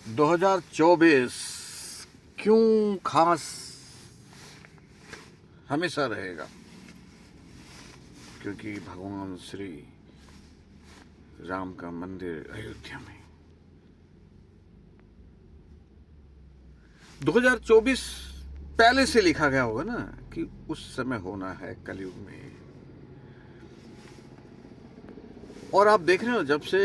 2024 क्यों खास हमेशा रहेगा? क्योंकि भगवान श्री राम का मंदिर अयोध्या में 2024 पहले से लिखा गया होगा ना कि उस समय होना है कलयुग में। और आप देख रहे हो जब से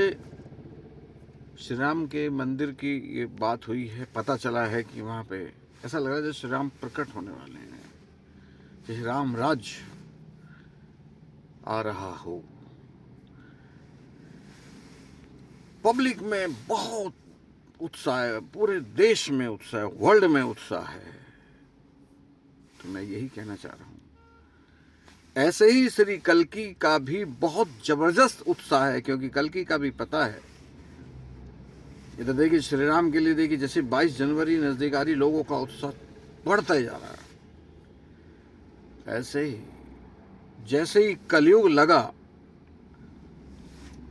श्री राम के मंदिर की ये बात हुई है, पता चला है कि वहाँ पे ऐसा लग रहा है जैसे श्री राम प्रकट होने वाले हैं, जैसे राम राज्य आ रहा हो। पब्लिक में बहुत उत्साह है, पूरे देश में उत्साह है, वर्ल्ड में उत्साह है। तो मैं यही कहना चाह रहा हूँ, ऐसे ही श्री कल्कि का भी बहुत जबरदस्त उत्साह है, क्योंकि कल्कि का भी पता है। इधर देखिए श्री राम के लिए, देखिए जैसे 22 जनवरी नजदीक आ रही, लोगों का उत्साह बढ़ता ही जा रहा है। ऐसे ही जैसे ही कलयुग लगा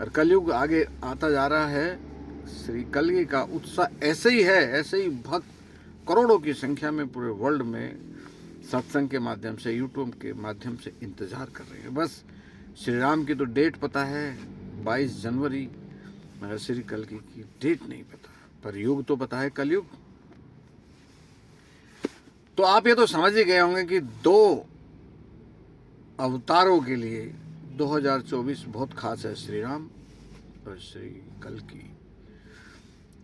और कलयुग आगे आता जा रहा है, श्री कल्कि का उत्साह ऐसे ही है। ऐसे ही भक्त करोड़ों की संख्या में पूरे वर्ल्ड में सत्संग के माध्यम से, यूट्यूब के माध्यम से इंतजार कर रहे हैं। बस श्री राम की तो डेट पता है 22 जनवरी, मगर श्री कल्कि की डेट नहीं पता, पर युग तो पता है कलयुग। तो आप ये तो समझ ही गए होंगे कि दो अवतारों के लिए 2024 बहुत खास है, श्री राम और श्री कल्कि।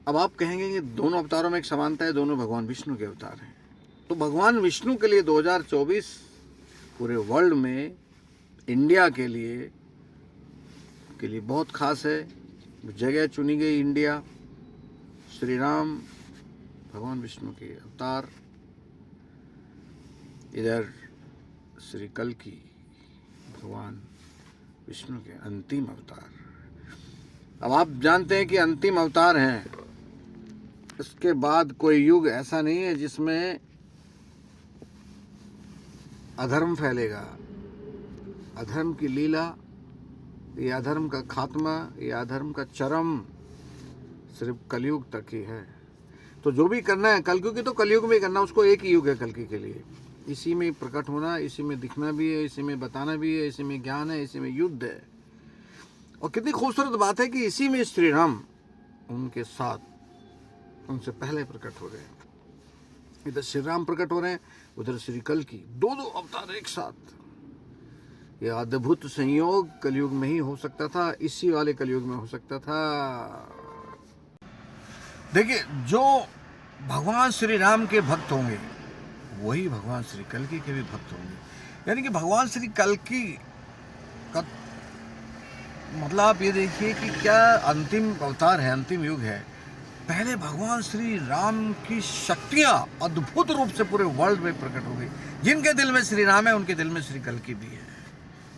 अब आप कहेंगे कि दोनों अवतारों में एक समानता है, दोनों भगवान विष्णु के अवतार हैं। तो भगवान विष्णु के लिए 2024 पूरे वर्ल्ड में, इंडिया के लिए बहुत खास है। जगह चुनी गई इंडिया, श्री राम भगवान विष्णु के अवतार, इधर श्री कल्कि भगवान विष्णु के अंतिम अवतार। अब आप जानते हैं कि अंतिम अवतार हैं, इसके बाद कोई युग ऐसा नहीं है जिसमें अधर्म फैलेगा। अधर्म की लीला, ये अधर्म का खात्मा, ये अधर्म का चरम सिर्फ कलयुग तक ही है। तो जो भी करना है कलयुग की, तो कलयुग में करना, उसको एक ही युग है कल्कि के लिए। इसी में प्रकट होना, इसी में दिखना भी है, इसी में बताना भी है, इसी में ज्ञान है, इसी में युद्ध है। और कितनी खूबसूरत बात है कि इसी में श्री राम उनके साथ, उनसे पहले प्रकट हो रहे हैं। इधर श्री राम प्रकट हो रहे हैं, उधर श्री कल्कि, दो अवतार एक साथ। यह अद्भुत संयोग कलयुग में ही हो सकता था, इसी वाले कलयुग में हो सकता था। देखिए, जो भगवान श्री राम के भक्त होंगे वही भगवान श्री कल्कि के भी भक्त होंगे। यानी कि भगवान श्री कल्कि का मतलब आप ये देखिए कि क्या अंतिम अवतार है, अंतिम युग है। पहले भगवान श्री राम की शक्तियां अद्भुत रूप से पूरे वर्ल्ड में प्रकट हो गई। जिनके दिल में श्री राम है, उनके दिल में श्री कल्कि भी है,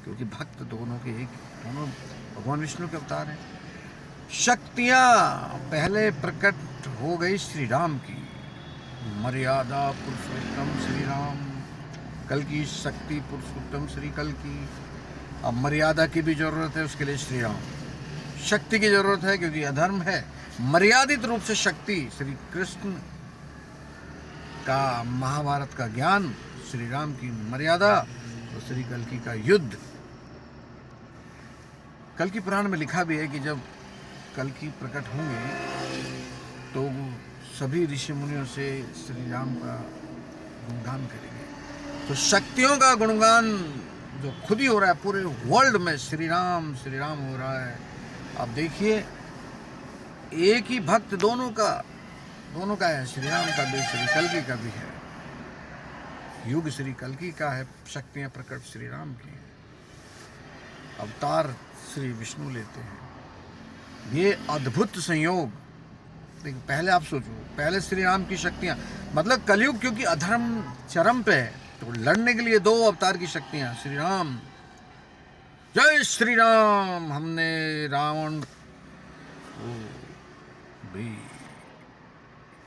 क्योंकि भक्त दोनों के एक, दोनों भगवान विष्णु के अवतार हैं। शक्तियां पहले प्रकट हो गई श्री राम की, मर्यादा पुरुषोत्तम श्री राम, कल्कि शक्ति पुरुषोत्तम श्री कल्कि। अब मर्यादा की भी जरूरत है, उसके लिए श्री राम। शक्ति की जरूरत है क्योंकि अधर्म है, मर्यादित रूप से शक्ति श्री कृष्ण का, महाभारत का ज्ञान, श्री राम की मर्यादा और श्री कल्कि का युद्ध। कल्कि पुराण में लिखा भी है कि जब कल्कि प्रकट होंगे तो सभी ऋषि मुनियों से श्री राम का गुणगान करेंगे। तो शक्तियों का गुणगान जो खुद ही हो रहा है पूरे वर्ल्ड में, श्री राम हो रहा है। आप देखिए, एक ही भक्त दोनों का है, श्री राम का भी, श्री कल्कि का भी है। युग श्री कल्कि का है, शक्तियां प्रकट श्री राम की हैं, अवतार श्री विष्णु लेते हैं। ये अद्भुत संयोग। देखिए, पहले आप सोचो, पहले श्री राम की शक्तियां, मतलब कलयुग क्योंकि अधर्म चरम पे है, तो लड़ने के लिए दो अवतार की शक्तियां, श्री राम। जय श्री राम। हमने रावण को भी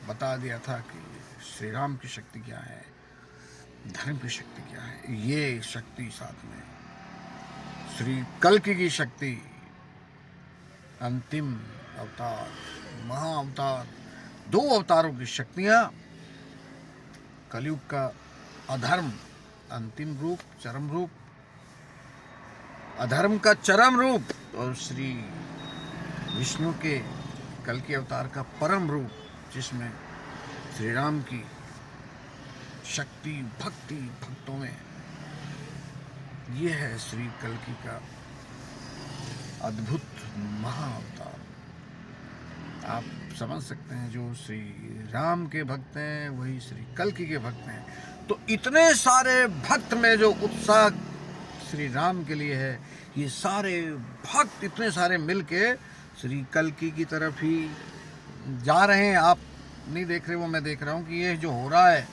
बता दिया था कि श्री राम की शक्ति क्या है, धर्म की शक्ति क्या है। ये शक्ति साथ में श्री कल्कि की शक्ति, अंतिम अवतार, महा अवतार, दो अवतारों की शक्तियां, कलयुग का अधर्म अंतिम रूप, चरम रूप, अधर्म का चरम रूप, और श्री विष्णु के कल के अवतार का परम रूप, जिसमें श्री राम की शक्ति, भक्ति भक्तों में, ये है श्री कल्कि का अद्भुत महाअवतार। आप समझ सकते हैं, जो श्री राम के भक्त हैं वही श्री कल्कि के भक्त हैं। तो इतने सारे भक्त में जो उत्साह श्री राम के लिए है, ये सारे भक्त इतने सारे मिलके श्री कल्कि की तरफ ही जा रहे हैं। आप नहीं देख रहे, वो मैं देख रहा हूँ कि ये जो हो रहा है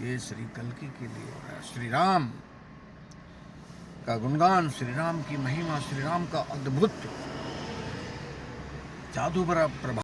ये श्री कल्कि के लिए हो रहा है। श्री राम का गुणगान, श्री राम की महिमा, श्री राम का अद्भुत जादू भरा प्रभाव।